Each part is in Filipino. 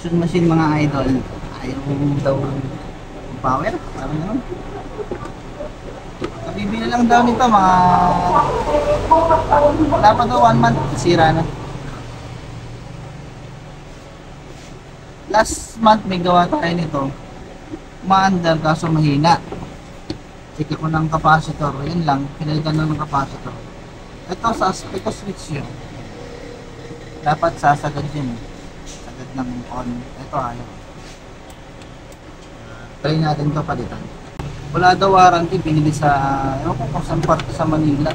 induction machine mga idol. Ayaw daw power, parang gano'n. Kabibili lang daw nito mga wala pa daw 1 month, sira na. Last month may gawa tayo nito, umaandar kaso mahina. Check ako ng capacitor, yun lang, pinalitan lang ng capacitor. Ito switch yun, dapat sasagad yun, sagad ng on. Ito ayaw. Try natin to palitan. Wala daw warranty, binili sa ewan ko kung saan parte sa Manila.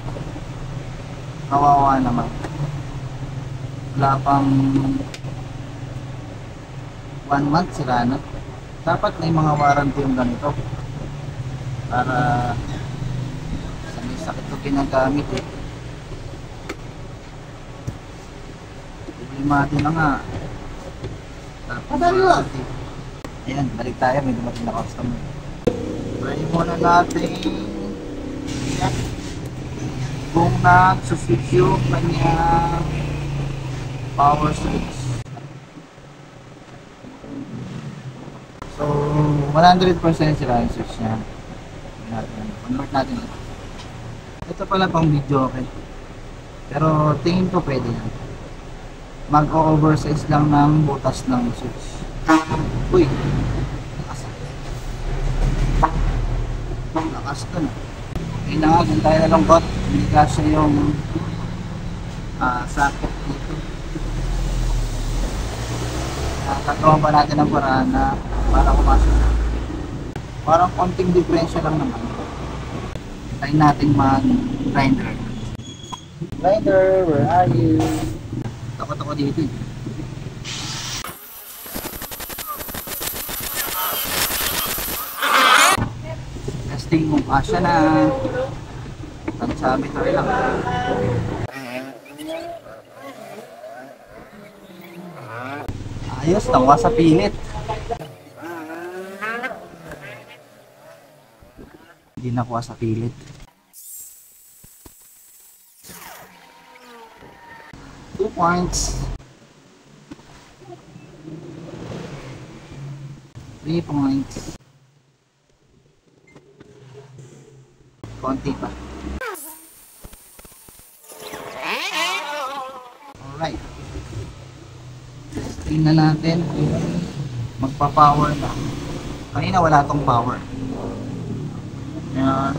Kawawa naman, wala pang 1 month sira na. Dapat may mga warranty yung ganito para sa may sakit ko ginagamit eh. Problemado na nga. Warranty. Ayan, balik tayo, may dumating na customer. Try muna natin kung nag-switch yung kanyang power switch. So, 100% sila yung switch niya. Convert natin ito. Ito pala pang video, okay. Pero tingin ko pwede yan. Mag-o-oversize lang ng butas ng switch. Uy! Lakas to na. Okay na nga, kung tayo nalungkot, hindi kasi yung socket dito. Gagawa pa natin ang paraan na para kumasok na. Parang konting diferensya lang naman. Try natin mag-grinder. Grinder, where are you? Takot ako dito eh. Testing kung kasya na. Sabi try lang. Ayos, nakuha sa pilit. Hindi nakuha sa pilit. Two points. 3 points. Konti pa. Alright. Tingnan natin kung magpa-power na. Kanina wala tong power. Ayan.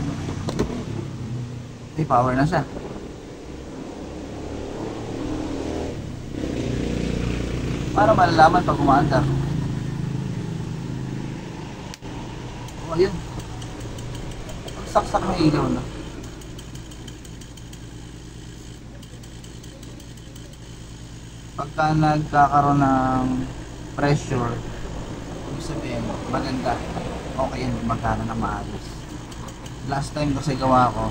May power na siya. Para malalaman pag umaandar. O ayun. Pagsaksak ng ilaw na. Pagka nagkakaroon ng pressure, ibig sabihin, maganda. Okay yan, magkano na maayos. Last time kasi gawa ko,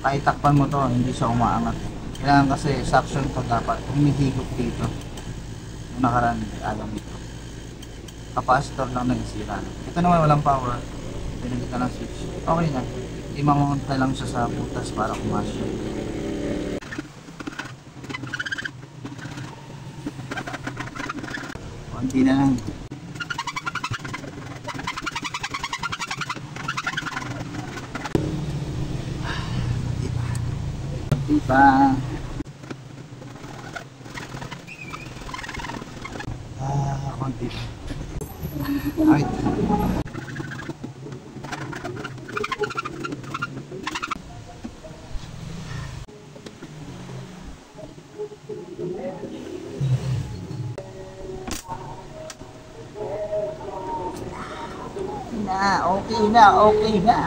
kahit takpan mo to, hindi siya umaangat. Kailangan kasi suction to dapat, humihigop dito. Yung nakaraan, alam ito. Capacitor lang nagsira. Ito naman walang power, pinagit na lang switch. Okay na, imamount na lang siya sa butas para kumasya. Konti na lang. Konti pa. Konti pa. Right. Okay na. Okay na.